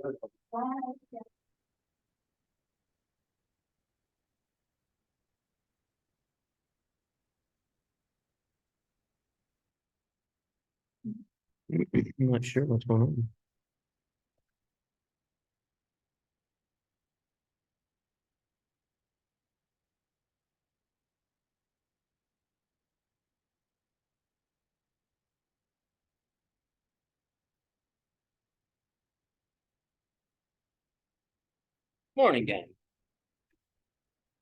I'm not sure what's going on. Morning, gang.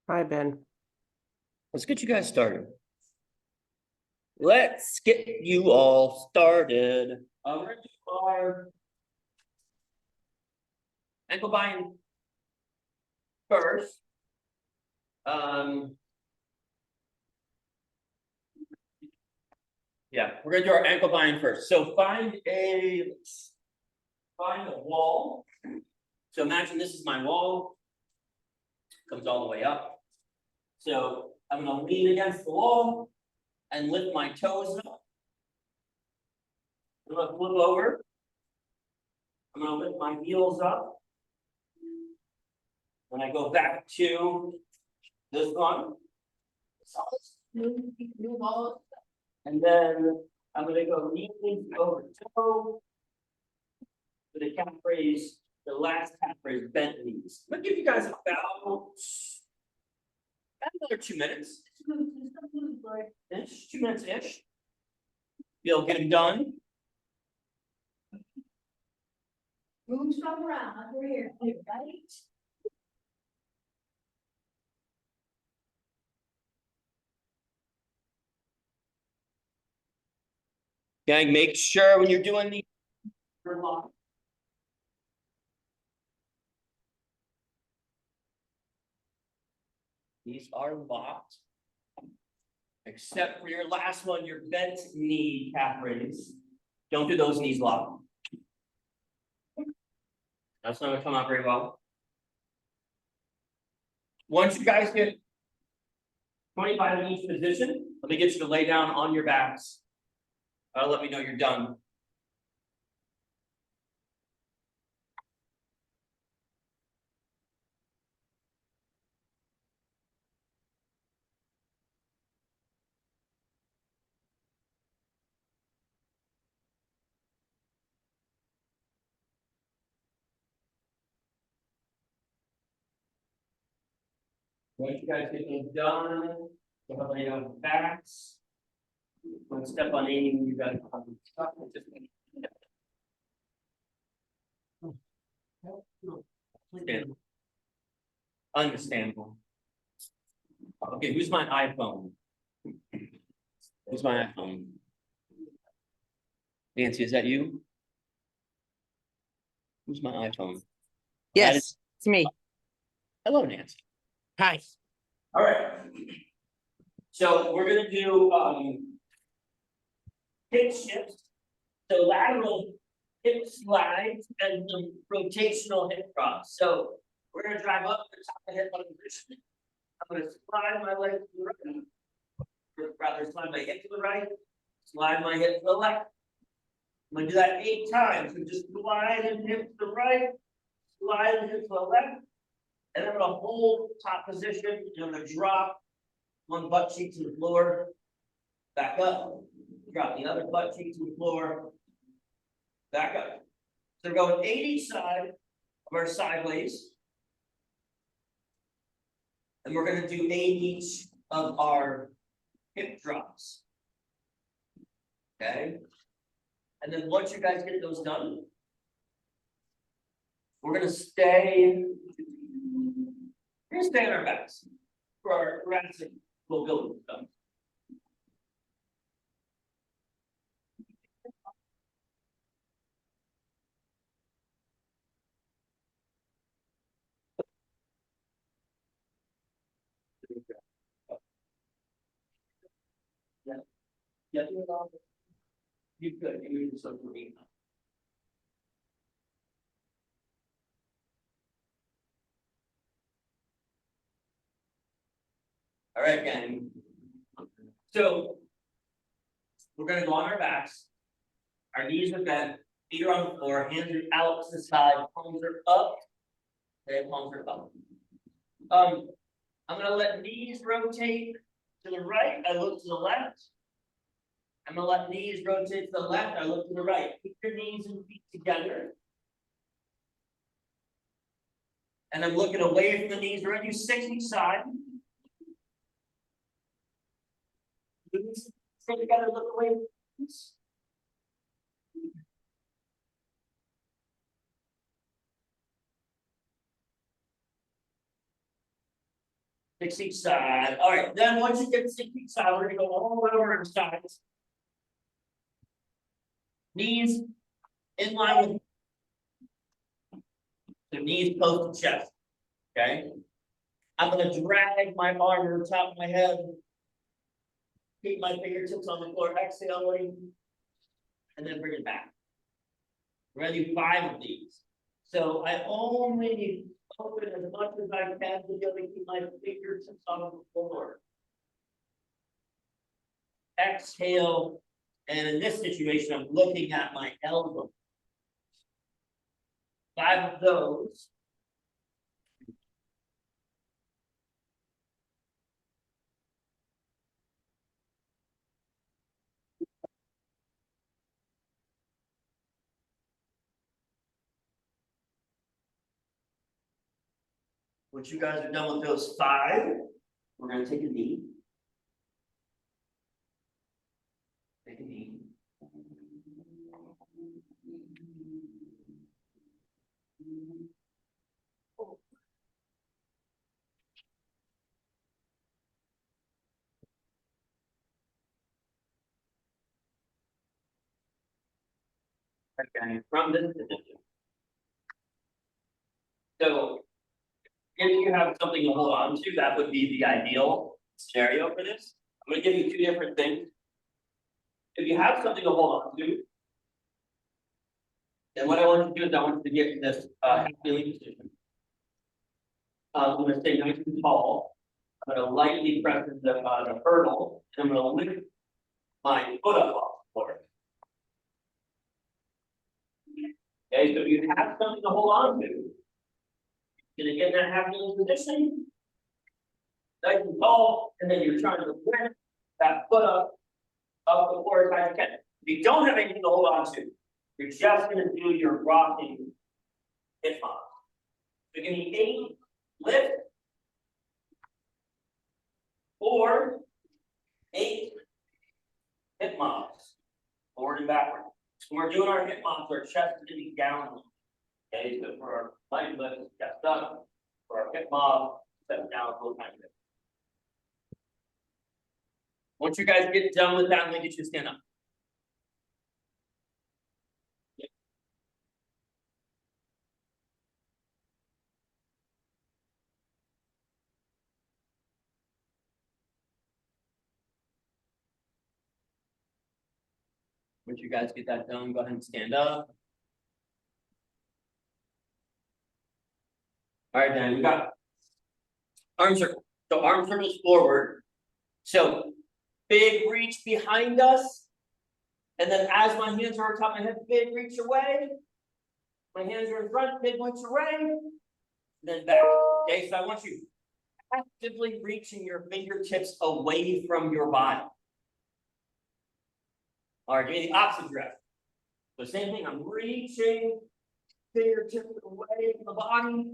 Hi, Ben. Let's get you guys started. Let's get you all started. We're gonna do our ankle bind first. Yeah, we're gonna do our ankle bind first. So find a wall. So imagine this is my wall. Comes all the way up. So I'm gonna lean against the wall and lift my toes up. I'm gonna flip over. I'm gonna lift my heels up. When I go back to this one. And then I'm gonna go knee over toe. For the calf raise, the last calf raise, bent knees. I'm gonna give you guys about another 2 minutes. Ish, 2 minutes ish. You'll get them done. Move some around, we're here, right? Gang, make sure when you're doing these, you're locked. These are locked. Except for your last one, your bent knee calf raise. Don't do those knees locked. That's not gonna come out very well. Once you guys get 25 in each position, let me get you to lay down on your backs. Let me know you're done. Once you guys get those done, you'll lay down your backs. Don't step on anything you guys have stuck. Understandable. Understandable. Okay, who's my iPhone? Who's my iPhone? Nancy, is that you? Who's my iPhone? Yes, it's me. Hello, Nancy. Hi. All right. So we're gonna do hip shifts, so lateral hip slides and some rotational hip drops. So we're gonna drive up the top of the hip position. I'm gonna slide my leg to the right, or rather slide my hip to the right, slide my hip to the left. I'm gonna do that 8 times. So just slide and hip to the right, slide and hip to the left. And I'm gonna hold top position, and I'm gonna drop one butt cheek to the floor, back up, drop the other butt cheek to the floor, back up. So we're going 8 each side of our sideways. And we're gonna do 8 each of our hip drops. Okay? And then once you guys get those done, we're gonna stay on our backs for our thoracic mobility stuff. Yeah, you could, you need some green. All right, gang. So we're gonna go on our backs. Our knees are bent. Feet are on the floor, hands are out to the side, palms are up. Okay, palms are up. I'm gonna let knees rotate to the right, I look to the left. I'm gonna let knees rotate to the left, I look to the right. Keep your knees and feet together. And I'm looking away from the knees, we're gonna do 6 each side. Knees stay together, look away. 6 each side. All right, then once you get 6 each side, we're gonna go all the way over to the sides. Knees in line with the knees close to chest. Okay. I'm gonna drag my arm over the top of my head. Keep my fingertips on the floor, exhaling. And then bring it back. We're gonna do 5 of these. So I only open as much as I can to be able to keep my fingertips on the floor. Exhale, and in this situation, I'm looking at my elbow. 5 of those. Once you guys are done with those 5, we're gonna take a knee. Take a knee. Okay, from this position. So, if you have something to hold on to, that would be the ideal scenario for this. I'm gonna give you 2 different things. If you have something to hold on to, then what I want you to do is I want you to get to this half kneeling position. I'm gonna stay nice and tall. I'm gonna lightly press the hurdle, and I'm gonna lift my foot up off the floor. Okay, so you have something to hold on to. You're gonna get in that half kneeling position. Nice and tall, and then you're trying to lift that foot up the floor as high as you can. If you don't have anything to hold on to, you're just gonna do your rocking hip hop. So give me 8 lift, or 8 hip mobs, forward and backward. When we're doing our hip mobs, our chest is gonna be down. Okay, so for our light lift, chest up. For our hip mob, step down a little tiny bit. Once you guys get done with that, I'm gonna get you to stand up. Once you guys get that done, go ahead and stand up. All right, then we got arm circle. So arm circles forward. So big reach behind us. And then as my hands are on top of my head, big reach away. My hands are in front, big reach away. Then back. Okay, so I want you actively reaching your fingertips away from your body. All right, give me the opposite direction. So same thing, I'm reaching fingertips away from the body.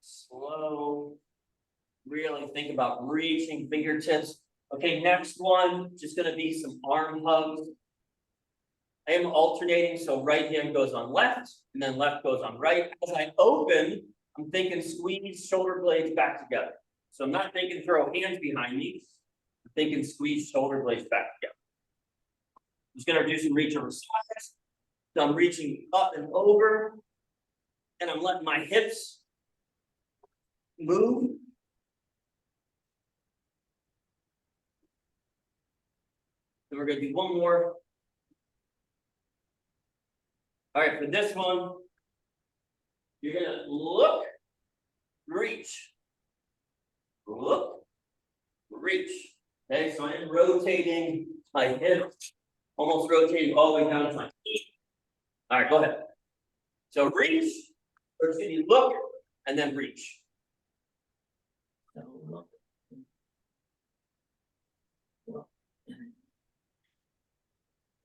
Slow. Really think about reaching fingertips. Okay, next one, just gonna be some arm hugs. I am alternating, so right hand goes on left, and then left goes on right. As I open, I'm thinking squeeze shoulder blades back together. So I'm not thinking throw hands behind me. I'm thinking squeeze shoulder blades back together. I'm just gonna do some reach over sides. So I'm reaching up and over, and I'm letting my hips move. And we're gonna do one more. All right, for this one, you're gonna look, reach, look, reach. Okay, so I'm rotating my hip, almost rotating all the way down to my feet. All right, go ahead. So reach, or excuse me, look, and then reach.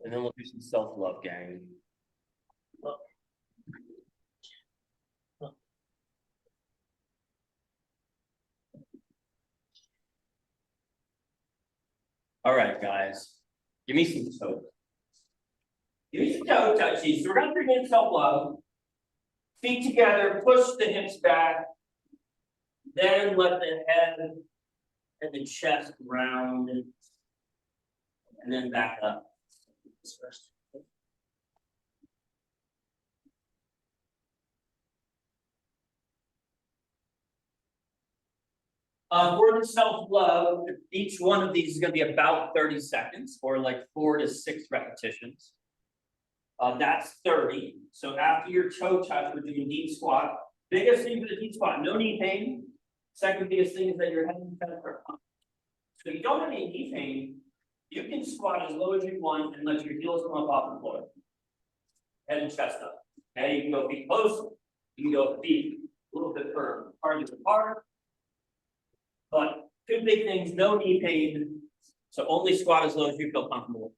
And then we'll do some self-love, gang. Look. Look. All right, guys, give me some toe. Give me some toe touchies. So we're gonna bring in self-love. Feet together, push the hips back. Then let the head and the chest round. And then back up. For the self-love, each one of these is gonna be about 30 seconds, or like 4 to 6 repetitions. That's 30. So after your toe touch, we're doing deep squat. Biggest thing for the deep squat, no knee pain. Second biggest thing is that your head and chest are up. So if you don't have any knee pain, you can squat as low as you want and let your heels come up off the floor. Head and chest up. Okay, you can go feet close, you can go feet a little bit further, target apart. But 2 big things, no knee pain. So only squat as low as you feel comfortable.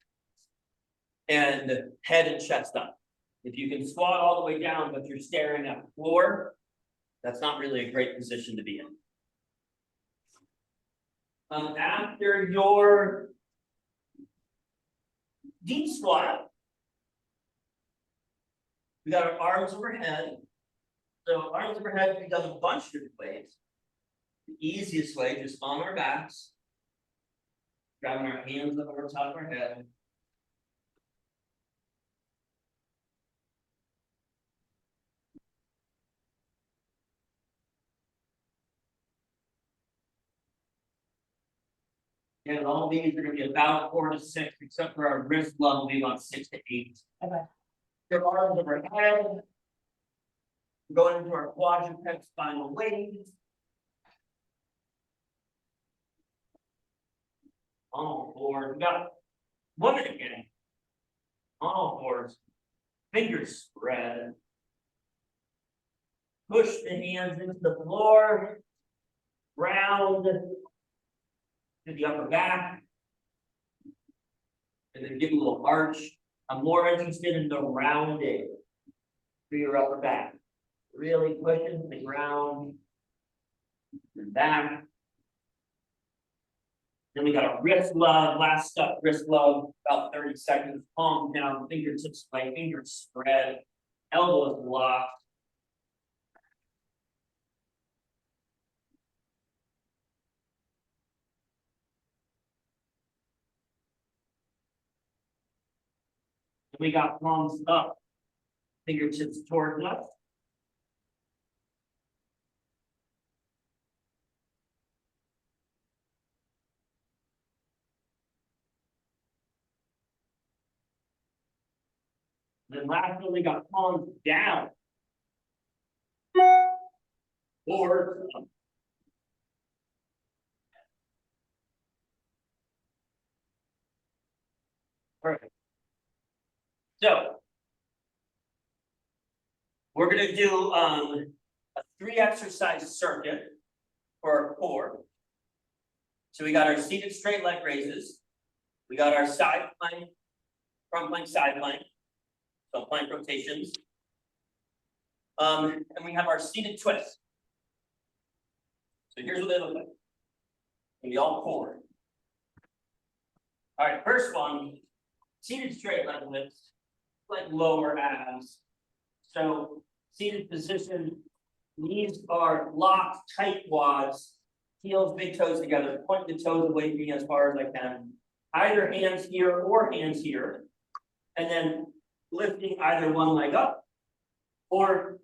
And head and chest up. If you can squat all the way down, but you're staring at the floor, that's not really a great position to be in. After your deep squat, we got our arms overhead. So arms overhead can be done a bunch of different ways. The easiest way, just on our backs, grabbing our hands up over top of our head. And all these are gonna be about 4 to 6, except for our wrist love will be about 6 to 8. Okay. Your arms overhead. Going into our quadruped spinal wave. On all fours, we got 1 minute again. On all fours, fingers spread. Push the hands into the floor. Round to the upper back. And then give a little arch. I'm more interested in the rounding for your upper back. Really pushing the ground. And back. Then we got a wrist love, last step, wrist love, about 30 seconds, palm down, fingertips away, fingers spread, elbows locked. And we got palms up, fingertips toward left. Then lastly, we got palms down. Or up. Perfect. So we're gonna do a 3 exercise circuit for our core. So we got our seated straight leg raises. We got our side plank, front plank, side plank. So plank rotations. And we have our seated twist. So here's what they look like. Maybe all 4. All right, first one, seated straight leg lifts, like lower abs. So seated position, knees are locked, tight quads, heels, big toes together, point the toes away from me as far as I can. Either hands here or hands here. And then lifting either one leg up or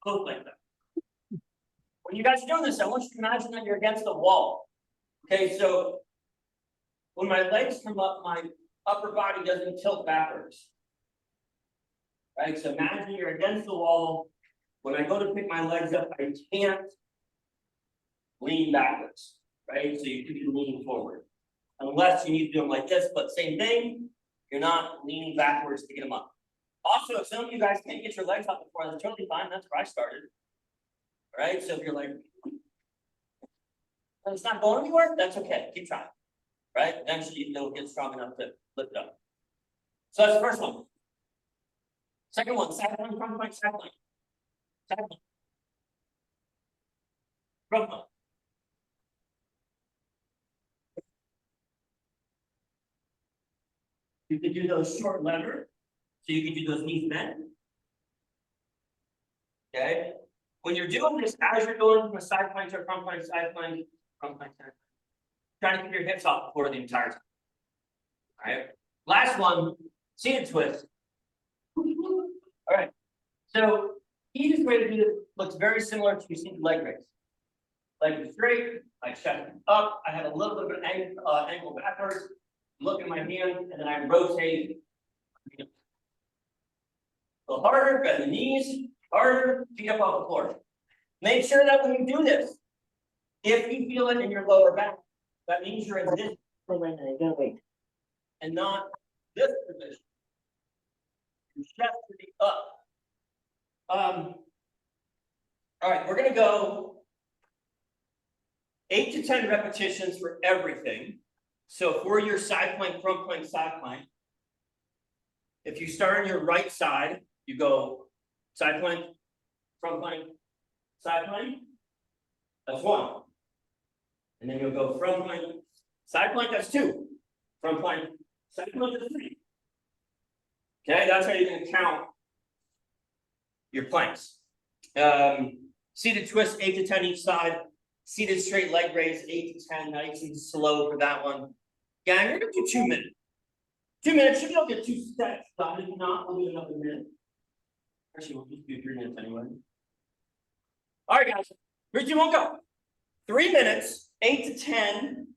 both legs up. When you guys are doing this, I want you to imagine that you're against the wall. Okay, so when my legs come up, my upper body doesn't tilt backwards. Right, so imagine you're against the wall. When I go to pick my legs up, I can't lean backwards. right? So you could be leaning forward. Unless you need to do them like this, but same thing, you're not leaning backwards to get them up. Also, if some of you guys can't get your legs up before, that's totally fine, that's where I started. All right, so if you're like, and it's not going anywhere, that's okay, keep trying. Right, eventually it'll get strong enough to lift up. So that's the first one. Second one, side plank, front plank, side plank. Side plank. Front plank. You can do those short lever, so you can do those knees bent. Okay, when you're doing this, as you're going from a side plank to a front plank, side plank, front plank, side plank, trying to keep your hips off the floor the entire time. All right, last one, seated twist. All right, so easiest way to do this looks very similar to seated leg raise. Leg straight, I chest up, I have a little bit of an angle backwards, look at my hand, and then I rotate. A little harder, bend the knees, harder, feet up off the floor. Make sure that when you do this, if you feel it in your lower back, that means you're in this position and not this position. Your chest to be up. All right, we're gonna go 8 to 10 repetitions for everything. So for your side plank, front plank, side plank, if you start on your right side, you go side plank, front plank, side plank. That's 1. And then you'll go front plank, side plank, that's 2. Front plank, side plank, that's 3. Okay, that's how you're gonna count your planks. Seated twist, 8 to 10 each side. Seated straight leg raise, 8 to 10, nice and slow for that one. Gang, we're gonna do 2 minutes. 2 minutes, should be able to get 2 steps done. If not, we'll do another minute. Actually, we'll just do 3 minutes anyway. All right, guys. 3, 2, 1, go. 3 minutes, 8 to 10.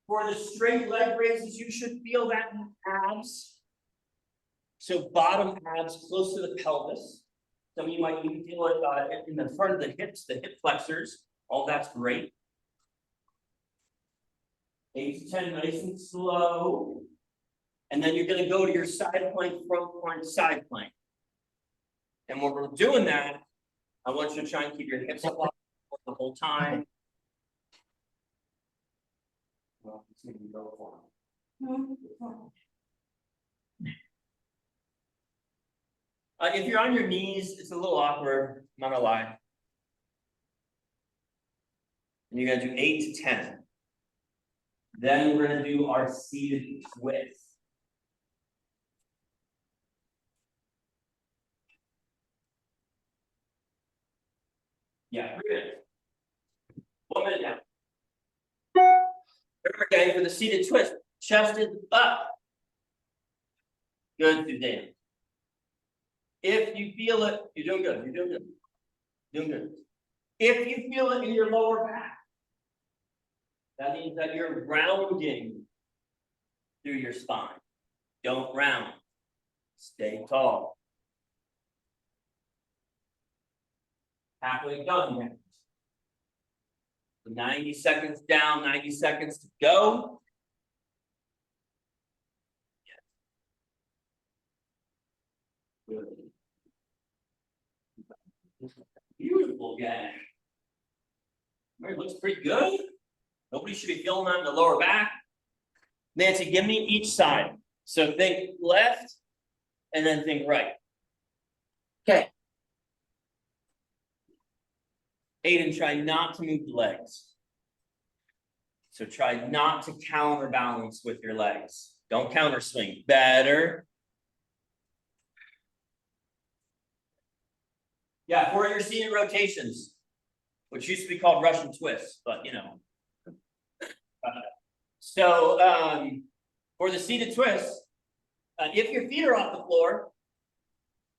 For the straight leg raises, you should feel that in the abs. So bottom abs close to the pelvis. Some of you might even feel it in the front of the hips, the hip flexors. All that's great. 8 to 10, nice and slow. And then you're going to go to your side plank, front plank, side plank. And when we're doing that, I want you to try and keep your hips up the whole time. Well, it's going to go for if you're on your knees, it's a little awkward, I'm not gonna lie. And you're gonna do 8 to 10. Then we're gonna do our seated twist. Yeah, 3 minutes. 1 minute down. Okay, for the seated twist, chest is up. Good, Suzanne. If you feel it, you're doing good, you're doing good. Doing good. If you feel it in your lower back, that means that you're rounding through your spine. Don't round. Stay tall. Halfway done here. 90 seconds down, 90 seconds to go. Good. Beautiful guy. It looks pretty good. Nobody should be feeling that in the lower back. Nancy, give me each side. So think left and then think right. Okay. Aiden, try not to move the legs. So try not to counterbalance with your legs. Don't counter swing. Better. Yeah, for your seated rotations, which used to be called Russian twists, but you know. For the seated twist, if your feet are off the floor,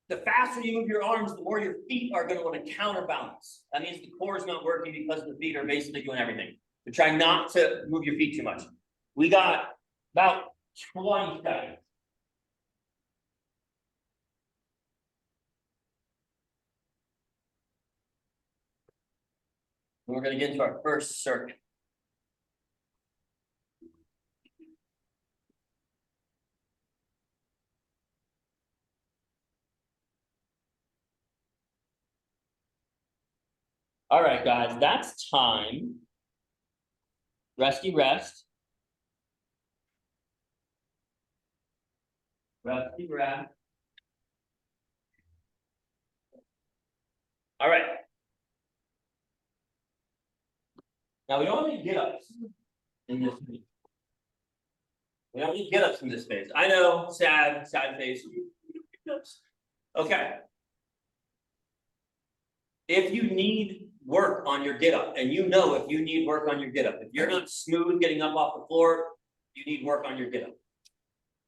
the faster you move your arms, the more your feet are going to want to counterbalance. That means the core is not working because the feet are basically doing everything. So try not to move your feet too much. We got about 20 seconds. We're gonna get into our first circuit. All right, guys, that's time. Resty rest. Resty rest. All right. Now we don't need get ups in this phase. We don't need get ups in this phase. I know, sad face. Okay. If you need work on your get up, and you know if you need work on your get up, if you're not smooth getting up off the floor, you need work on your get up.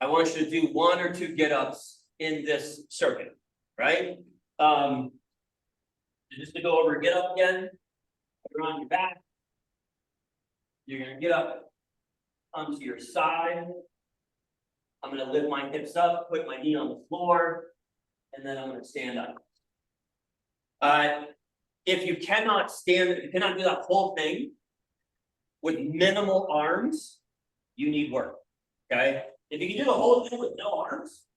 I want you to do 1 or 2 get ups in this circuit, right? Just to go over get up again, you're on your back. You're gonna get up onto your side. I'm gonna lift my hips up, put my knee on the floor, and then I'm gonna stand up. If you cannot stand, you cannot do that whole thing with minimal arms, you need work, okay? If you can do the whole thing with no arms,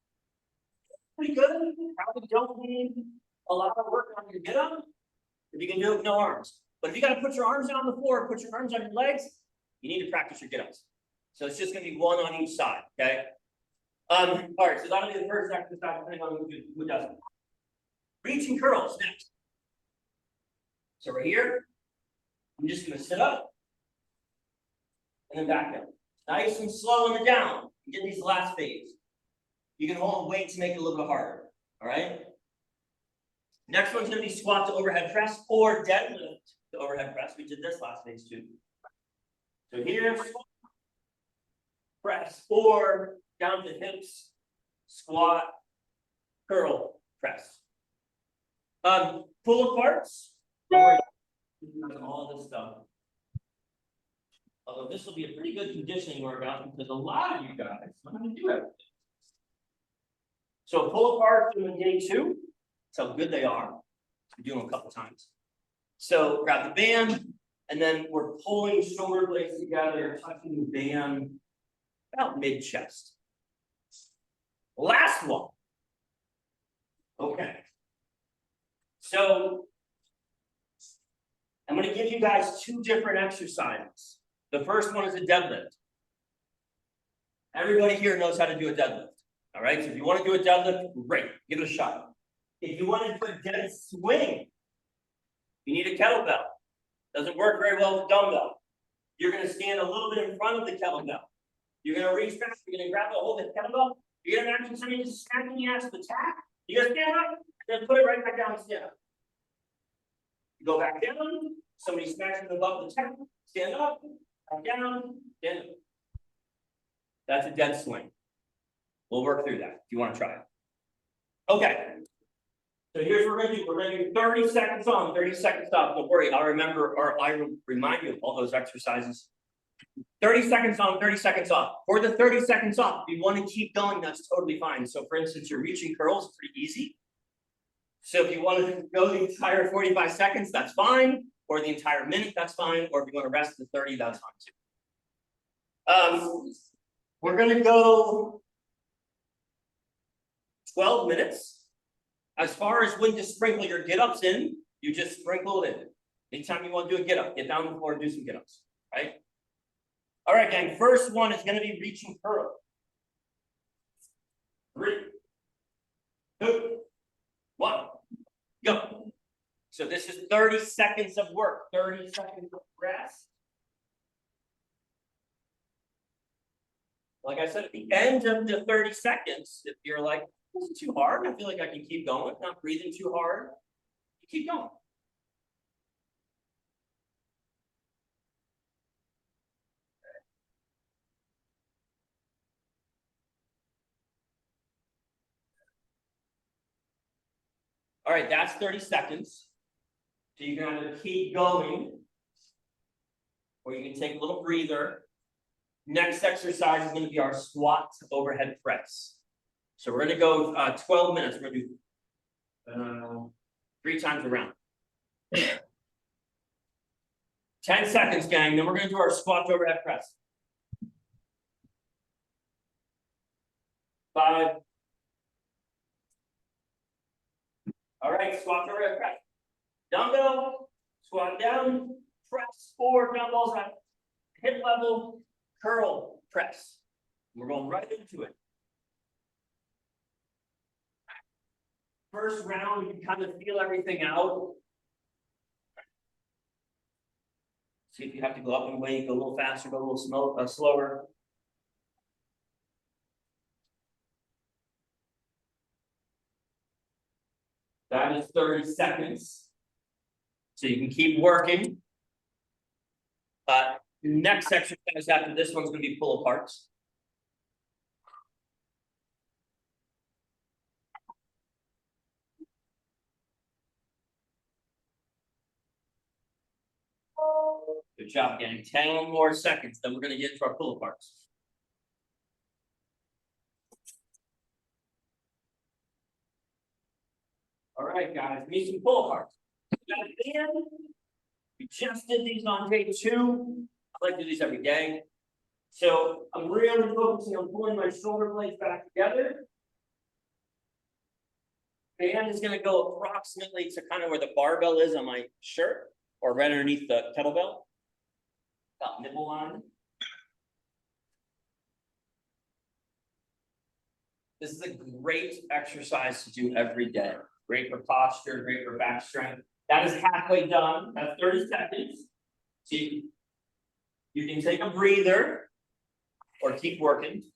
pretty good. You probably don't need a lot of work on your get up. If you can do it with no arms. But if you gotta put your arms on the floor, put your arms on your legs, you need to practice your get ups. So it's just gonna be 1 on each side, okay? All right, so that'll be the first exercise, depending on who does it. Reaching curls next. So right here, I'm just gonna sit up and then back down. Nice and slow on the down. Get these last phase. You can hold weight to make it a little bit harder. All right. Next one's gonna be squat to overhead press or deadlift to overhead press. We did this last phase too. So here, press or down to hips, squat, curl, press. Pull aparts. All this stuff. Although this will be a pretty good conditioning workout because a lot of you guys are going to do everything. So pull apart doing day 2. That's how good they are. We do them a couple times. So grab the band, and then we're pulling shoulder blades together, touching the band about mid-chest. Last one. Okay. So I'm going to give you guys 2 different exercises. The first one is a deadlift. Everybody here knows how to do a deadlift. All right, so if you want to do a deadlift, great, give it a shot. If you want to do a dead swing, you need a kettlebell. Doesn't work very well with a dumbbell. You're going to stand a little bit in front of the kettlebell. You're going to reach back, you're going to grab the hold of the kettlebell. You're going to imagine somebody just smacking the ass with the tack. You're going to stand up, and then put it right back down and stand up. You go back down, somebody smacks you above the tack, stand up, back down, stand up. That's a dead swing. We'll work through that if you want to try it. Okay. So here's what we're going to do. We're going to do 30 seconds on, 30 seconds off. Don't worry, I'll remember, or I will remind you of all those exercises. 30 seconds on, 30 seconds off. For the 30 seconds off, if you want to keep going, that's totally fine. So for instance, your reaching curls, pretty easy. So if you want to go the entire 45 seconds, that's fine. Or the entire minute, that's fine. Or if you want to rest the 30, that's fine too. We're going to go 12 minutes. As far as when to sprinkle your get-ups in, you just sprinkle it in. Anytime you want to do a get-up, get down on the floor and do some get-ups, right? All right, gang, first one is going to be reaching curl. 3, 2, 1, go. So this is 30 seconds of work, 30 seconds of rest. Like I said, at the end of the 30 seconds, if you're like, this is too hard, I feel like I can keep going, not breathing too hard, you keep going. All right, that's 30 seconds. So you can either keep going, or you can take a little breather. Next exercise is going to be our squat overhead press. So we're going to go 12 minutes. We're going to do 3 times around. 10 seconds, gang, then we're gonna do our squat to overhead press. 5. All right, squat to overhead press. Dumbbell, squat down, press 4 dumbbells at hip level, curl press. We're going right into it. First round, you can kind of feel everything out. See if you have to go up in weight, go a little faster, go a little slower. That is 30 seconds. So you can keep working. Next exercise after this one's gonna be pull aparts. Good job, gang. 10 more seconds, then we're gonna get into our pull aparts. All right, guys, we need some pull aparts. We just did these on day 2. I like to do these every day. So I'm really focusing on pulling my shoulder blades back together. Band is gonna go approximately to kind of where the barbell is on my shirt, or right underneath the kettlebell. About nipple line. This is a great exercise to do every day. Great for posture, great for back strength. That is halfway done. That's 30 seconds. So you can take a breather or keep working.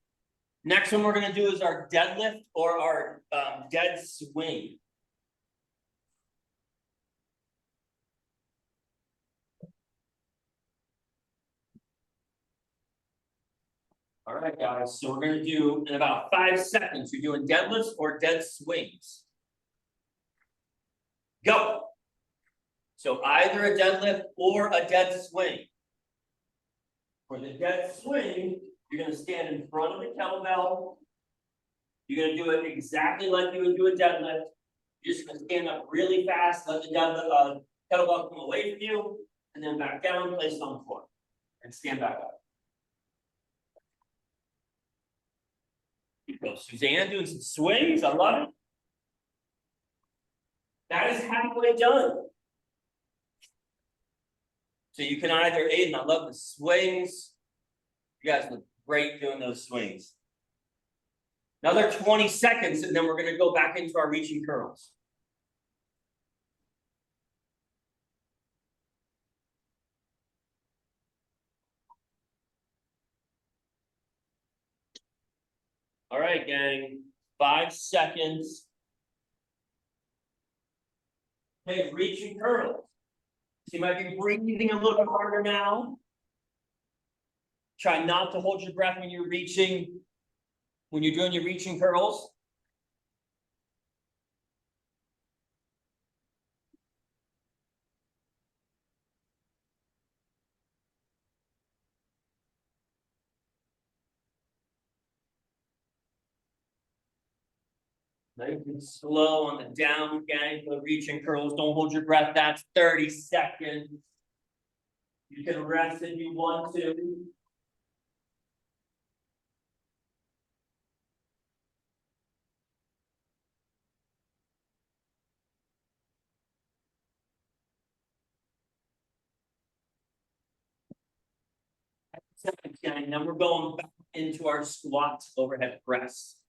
Next one we're gonna do is our deadlift or our dead swing. All right, guys, so we're gonna do in about 5 seconds, you're doing deadlifts or dead swings. Go. So either a deadlift or a dead swing. For the dead swing, you're gonna stand in front of the kettlebell. You're gonna do it exactly like you would do a deadlift. You're just gonna stand up really fast, let the kettlebell come away from you, and then back down, place it on the floor, and stand back up. Here we go, Suzanne doing some swings, I love it. That is halfway done. So you can either, Aiden, I love the swings. You guys look great doing those swings. Another 20 seconds, and then we're gonna go back into our reaching curls. All right, gang, 5 seconds. Okay, reaching curls. So you might be breathing a little bit harder now. Try not to hold your breath when you're reaching, when you're doing your reaching curls. Nice and slow on the down, gang, for the reaching curls. Don't hold your breath. That's 30 seconds. You can rest if you want to. Seconds, gang. Then we're going back into our squat overhead press.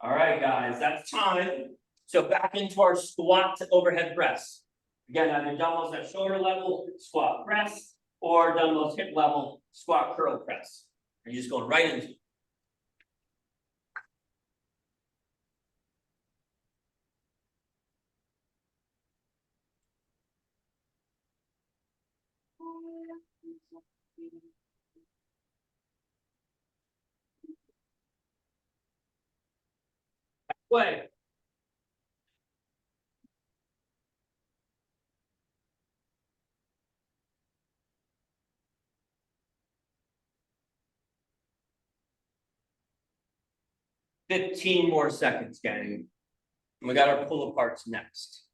All right, guys, that's time. So back into our squat to overhead press. Again, either dumbbells at shoulder level, squat press, or dumbbells hip level, squat curl press. And you're just going right into it. Way. Fifteen more seconds, gang. We got our pull aparts next.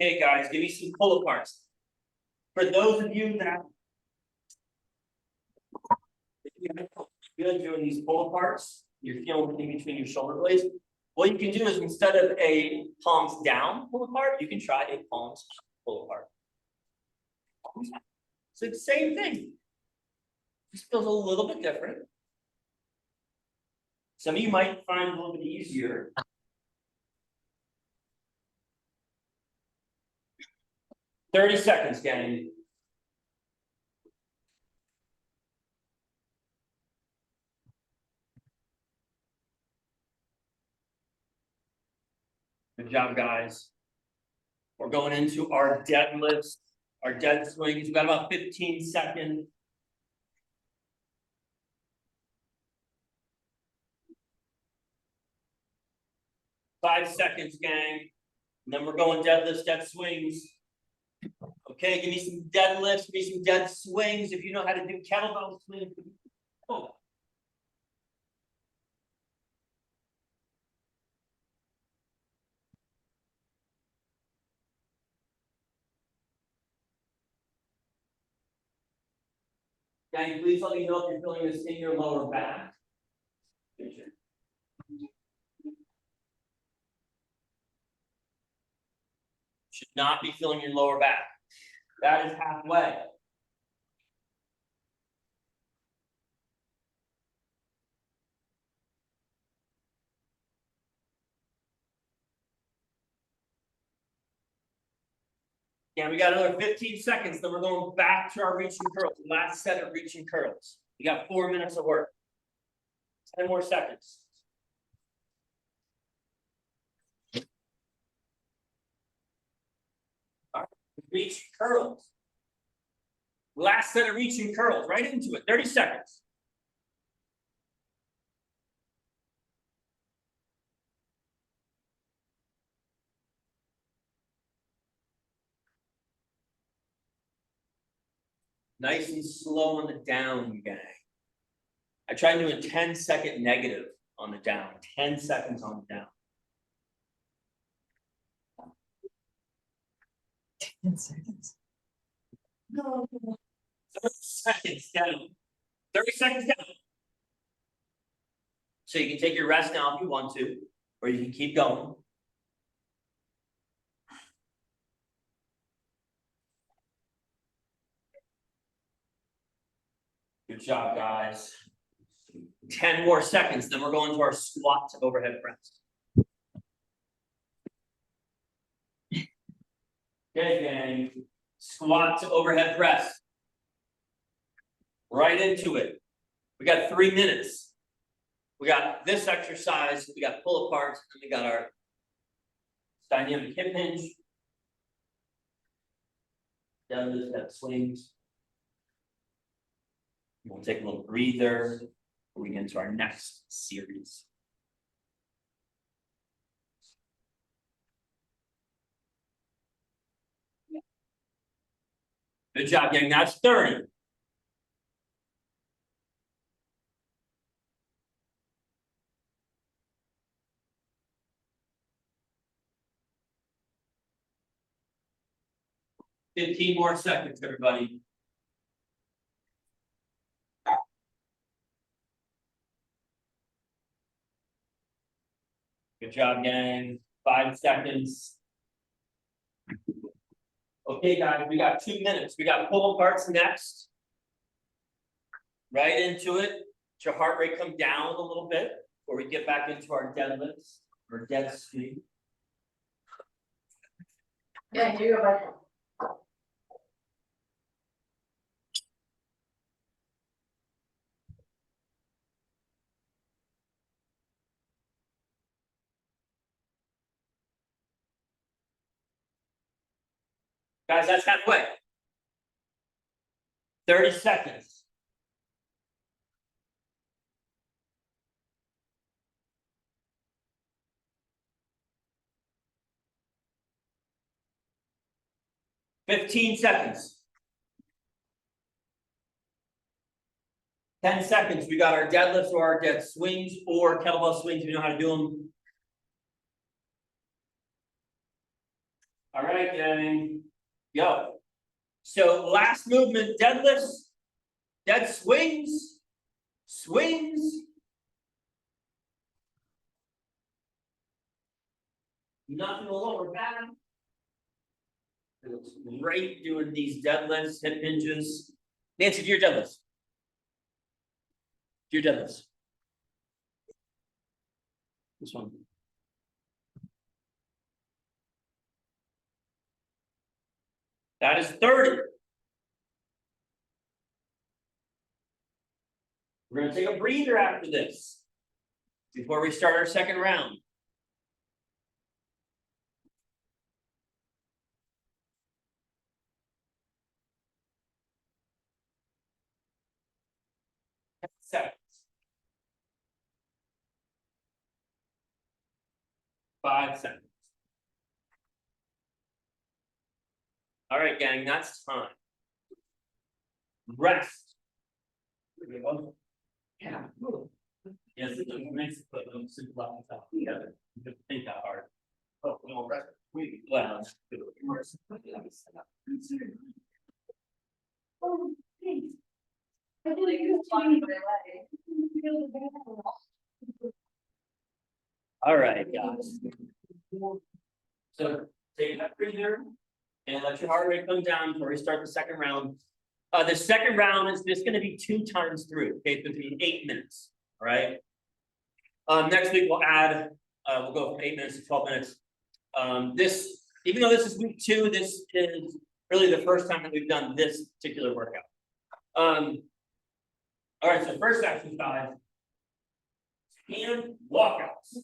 Hey guys, give me some pull aparts. For those of you that. You're doing these pull aparts, you're feeling in between your shoulder blades. What you can do is instead of a palms down pull apart, you can try a palms up pull apart. So it's the same thing. Just feels a little bit different. Some of you might find it a little bit easier. "30 seconds, gang. Good job, guys. We're going into our deadlifts, our dead swings. We've got about 15 seconds. Five seconds, gang. And then we're going deadlifts, dead swings. Okay, give me some deadlifts, give me some dead swings. If you know how to do kettlebell swings. Oh. Gang, please let me know if you're feeling this in your lower back. Should not be feeling your lower back. That is halfway. Yeah, we got another 15 seconds, then we're going back to our reaching curls. Last set of reaching curls. You got 4 minutes of work. 10 more seconds. All right. Reach curls. Last set of reaching curls, right into it. 30 seconds. Nice and slow on the down, gang. I tried doing a 10-second negative on the down, 10 seconds on the down. 10 seconds. No. 30 seconds down. 30 seconds down. So you can take your rest now if you want to, or you can keep going. Good job, guys. 10 more seconds, then we're going to our squat to overhead press. Okay, gang. Squat to overhead press. Right into it. We got 3 minutes. We got this exercise, we got pull aparts, and we got our dynamic hip hinge. Deadlifts, that swings. We'll take a little breather before we get into our next series. Good job, gang. That's 30. Fifteen more seconds, everybody. Good job, gang. 5 seconds. Okay, guys, we got 2 minutes. We got pull aparts next. Right into it. Let your heart rate come down a little bit before we get back into our deadlifts or dead swing. Yeah, you go back. Guys, that's halfway. 30 seconds. $15 seconds. 10 seconds. We got our deadlifts or our dead swings or kettlebell swings. We know how to do them. All right, gang, go. So last movement, deadlifts, dead swings, swings. Nothing to lower back. It looks great doing these deadlifts, hip hinges. Nancy, do your deadlifts. Do your deadlifts. This one. That is 30. We're gonna take a breather after this, before we start our second round. Seconds. 5 seconds. All right, gang, that's time. Rest. Yeah. Yes, it's nice to put them super on top together. You have to think that hard. Oh, no, rest. Well. Oh, thanks. I believe it's fine. All right, guys. So take that breather and let your heart rate come down before we start the second round. The second round is just gonna be 2 times through, okay, it's gonna be 8 minutes, all right? Next week we'll add, we'll go from 8 minutes to 12 minutes. This, even though this is week 2, this is really the first time that we've done this particular workout. All right, so first exercise, hand walkouts.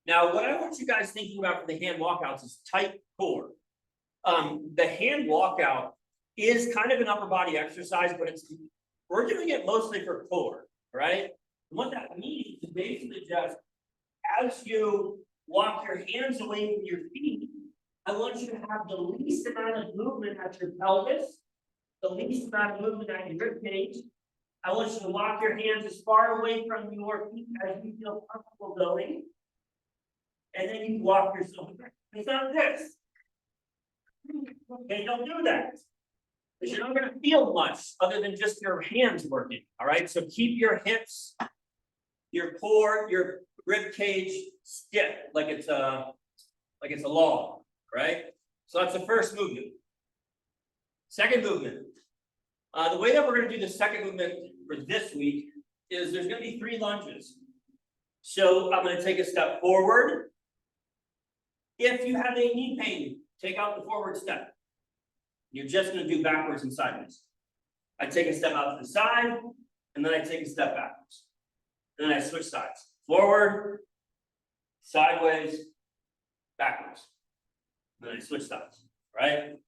Now, what I want you guys thinking about for the hand walkouts is tight core. The hand walkout is kind of an upper body exercise, but we're doing it mostly for core, right? And what that means is basically just as you walk your hands away from your feet, I want you to have the least amount of movement at your pelvis, the least amount of movement at your rib cage. I want you to walk your hands as far away from your feet as you feel comfortable going. And then you walk yourself back. It's not this. Okay, don't do that. Because you're not gonna feel much other than just your hands working. All right, so keep your hips, your core, your rib cage stiff, like it's a log, right? So that's the first movement. Second movement. The way that we're gonna do the second movement for this week is there's gonna be 3 lunges. So I'm gonna take a step forward. If you have any knee pain, take out the forward step. You're just gonna do backwards and sideways. I take a step out to the side, and then I take a step backwards. And then I switch sides. Forward, sideways, backwards. And then I switch sides, right?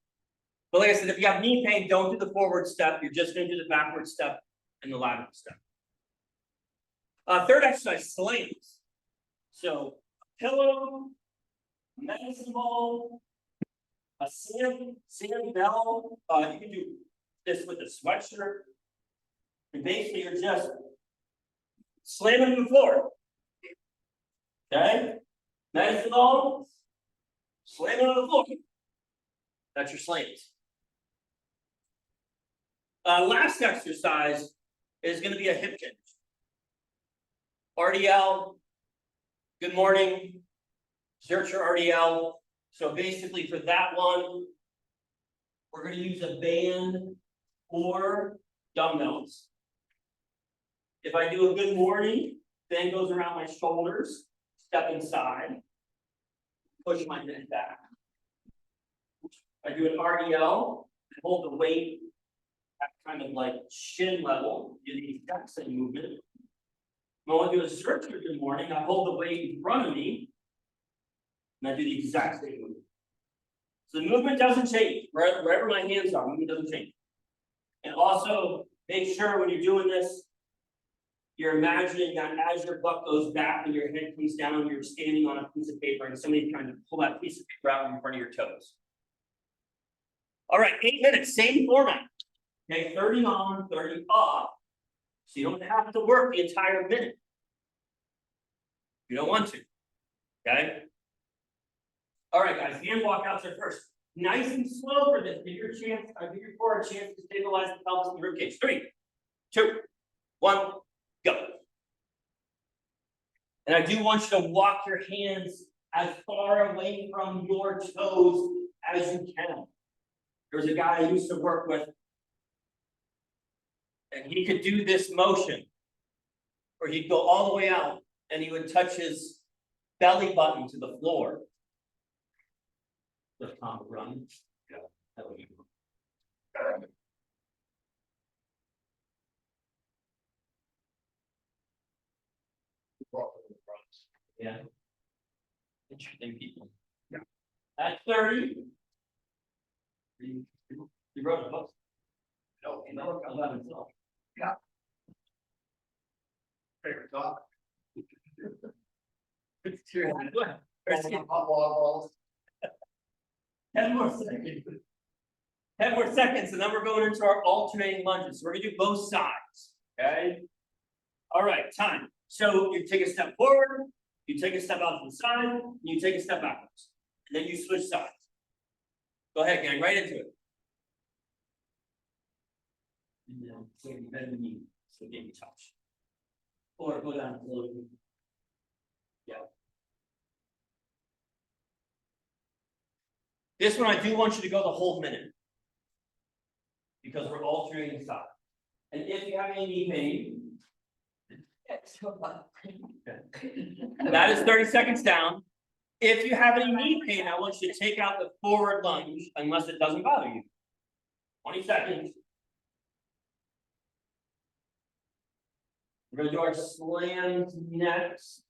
But like I said, if you have knee pain, don't do the forward step. You're just gonna do the backward step and the lateral step. Third exercise, slams. So pillow, medicine ball, a sand bell. You can do this with a sweatshirt. And basically you're just slamming to the floor. Okay? Medicine ball, slamming on the floor. That's your slams. Last exercise is going to be a hip hinge. RDL, good morning. Search your RDL. So basically for that one, we're going to use a band or dumbbells. If I do a good morning, band goes around my shoulders, step inside, push my neck back. I do an RDL, hold the weight at kind of like shin level, do the exact same movement. When I do a search for good morning, I hold the weight in front of me, and I do the exact same movement. So the movement doesn't change, wherever my hands are, movement doesn't change. And also, make sure when you're doing this, you're imagining that as your butt goes back and your head comes down, you're standing on a piece of paper and somebody's trying to pull that piece of paper out in front of your toes. All right, 8 minutes, same format. Okay, 30 on, 30 off. So you don't have to work the entire minute. You don't want to. Okay. All right, guys, hand walkouts are first. Nice and slow for this. Give your chance, give your core a chance to stabilize the pelvis and the ribcage. 3, 2, 1, go. And I do want you to walk your hands as far away from your toes as you can. There's a guy I used to work with, and he could do this motion, where he'd go all the way out, and he would touch his belly button to the floor. The Tom run. Yeah, that would be. Yeah. Interesting people. Yeah. At 30. You wrote a book. No, you know, 11. Yeah. Favorite talk. It's true. There's 10 more seconds. 10 more seconds, and then we're going into our alternating lunges. We're gonna do both sides, okay? All right, time. So you take a step forward, you take a step out to the side, and you take a step backwards. And then you switch sides. Go ahead, gang, right into it. And then so you bend the knee, so get you touch. Or go down a little bit. Yeah. This one, I do want you to go the whole minute. Because we're alternating sides. And if you have any knee pain, that is 30 seconds down. If you have any knee pain, I want you to take out the forward lunge unless it doesn't bother you. 20 seconds. We're gonna do our slams next.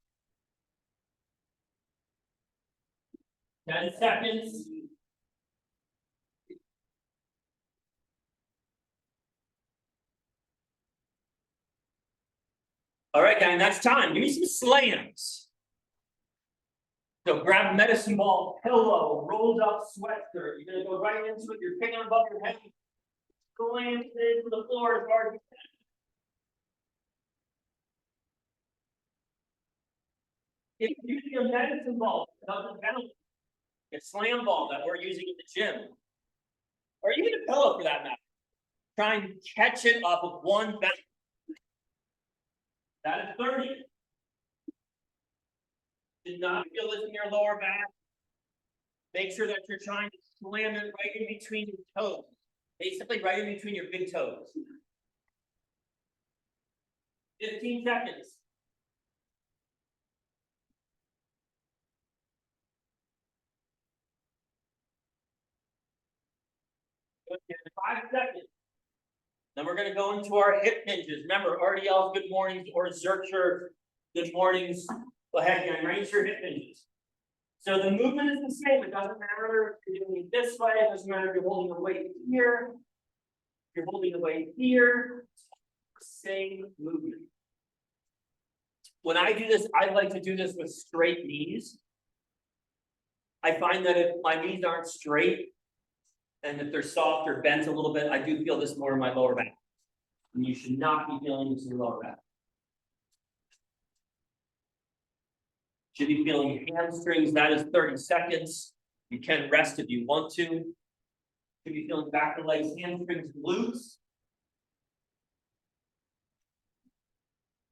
10 seconds. All right, gang, that's time. Give me some slams. So grab a medicine ball, pillow, rolled up sweatshirt. You're gonna go right into it. You're picking above your head. Slam it into the floor as hard as you can. If you're using a medicine ball, it doesn't count. A slam ball that we're using in the gym, or even a pillow for that matter. Try and catch it off of one bounce. That is 30. Do not feel this in your lower back. Make sure that you're trying to slam it right in between your toes. Basically right in between your big toes. 15 seconds. Good, 5 seconds. Then we're going to go into our hip hinges. Remember, RDL's good mornings or Zercher good mornings. Go ahead, gang, right into your hip hinges. So the movement is the same. It doesn't matter if you're doing it this way. It doesn't matter if you're holding the weight here. If you're holding the weight here. Same movement. When I do this, I like to do this with straight knees. I find that if my knees aren't straight, and if they're soft or bent a little bit, I do feel this more in my lower back. And you should not be feeling this in your lower back. Should be feeling your hamstrings. That is 30 seconds. You can rest if you want to. Should be feeling back of the legs, hamstrings, glutes.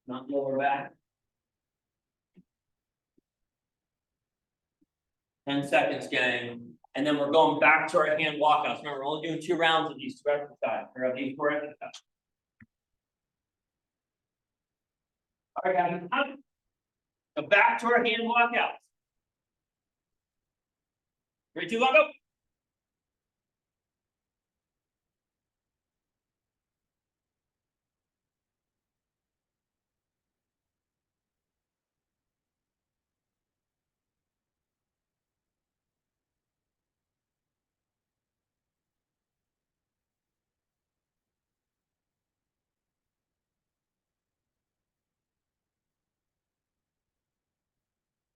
Not lower back. 10 seconds, gang. And then we're going back to our hand walkouts. Remember, we're only doing 2 rounds of these 2 exercises, or of these 4 exercises. All right, guys. Go back to our hand walkouts. 3, 2, 1, go.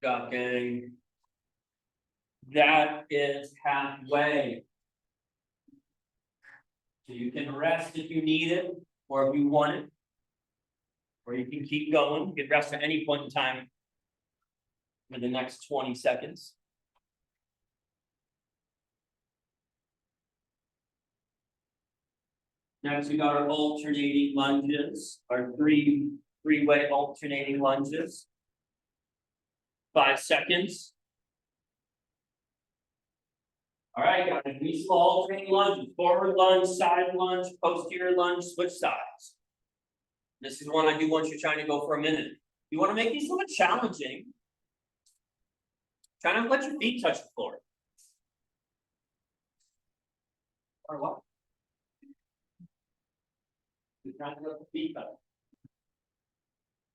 Job, gang. That is halfway. So you can rest if you need it, or if you want it. Or you can keep going. You can rest at any point in time for the next 20 seconds. Next, we got our alternating lunges, our three-way alternating lunges. 5 seconds. All right, guys, these small alternating lunges, forward lunge, side lunge, posterior lunge, switch sides. This is one I do once you're trying to go for a minute. You want to make these a little challenging. Try not to let your feet touch the floor. Or what? You're trying to let the feet touch.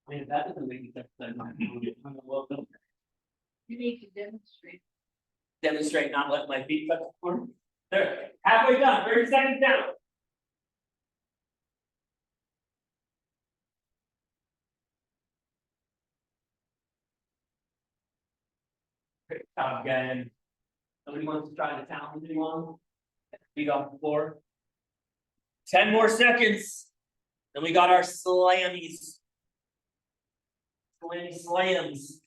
I mean, if that doesn't make you touch, then I'm gonna welcome. You need to demonstrate. Demonstrate not letting my feet touch the floor. There, halfway done, 30 seconds down. Great job, gang. Somebody wants to try to challenge anyone? Feet off the floor. 10 more seconds. Then we got our slammies. Slammy slams.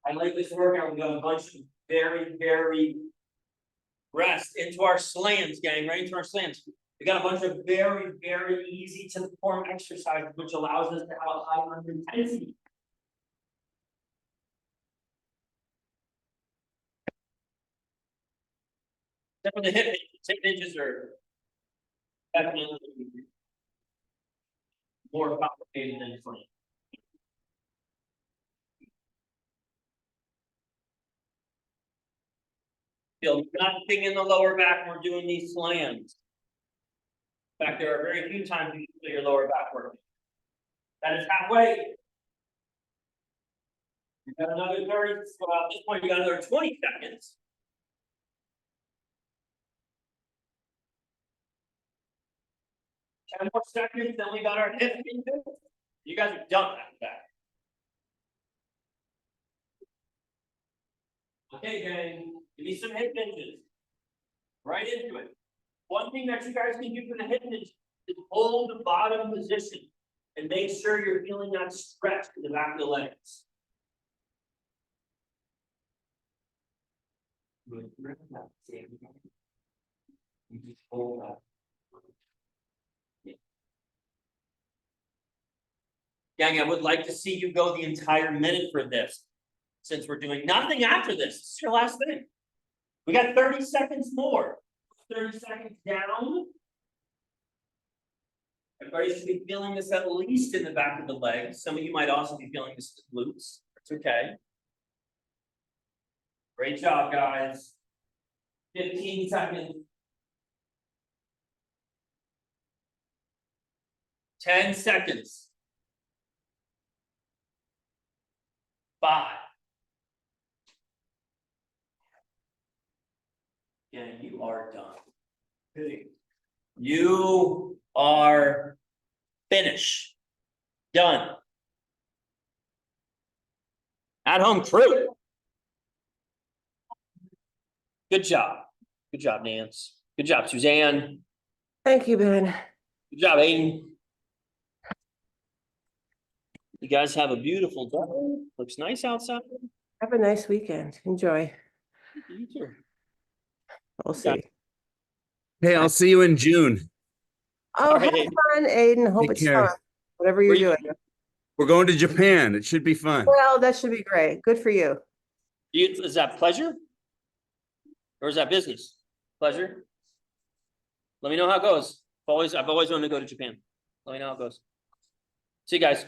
I like this workout. We got a bunch of very rest into our slams, gang, right into our slams. We got a bunch of very easy to perform exercises, which allows us to have a high intensity. Except for the hip hinges are definitely more complicated than slam. Feel nothing in the lower back when we're doing these slams. In fact, there are very few times you feel your lower back working. That is halfway. You got another 30, so at this point you got another 20 seconds. Ten more seconds, then we got our hip hinges. You guys are done after that. Okay, gang, give me some hip hinges. Right into it. One thing that you guys can do for the hip hinge is hold the bottom position and make sure you're feeling that stretch in the back of the legs. You just hold that. Gang, I would like to see you go the entire minute for this. Since we're doing nothing after this, this is your last thing. We got 30 seconds more. 30 seconds down. Everybody should be feeling this at least in the back of the leg. Some of you might also be feeling this in the glutes. It's okay. Great job, guys. 15 seconds. 10 seconds. 5. Yeah, you are done. You are finished. Done. At home crew. Good job. Good job, Nance. Good job, Suzanne. Thank you, Ben. Good job, Aiden. You guys have a beautiful day. Looks nice outside. Have a nice weekend. Enjoy. You too. We'll see. Hey, I'll see you in June. Oh, All have right. fun, Aiden. Hope Take it's care. fun. Whatever you're Where you- doing. We're going to Japan. It should be fun. Well, that should be great. Good for you. Is that pleasure? Or is that business? Pleasure? Let me know how it goes. I've always wanted to go to Japan. Let me know how it goes. See you guys.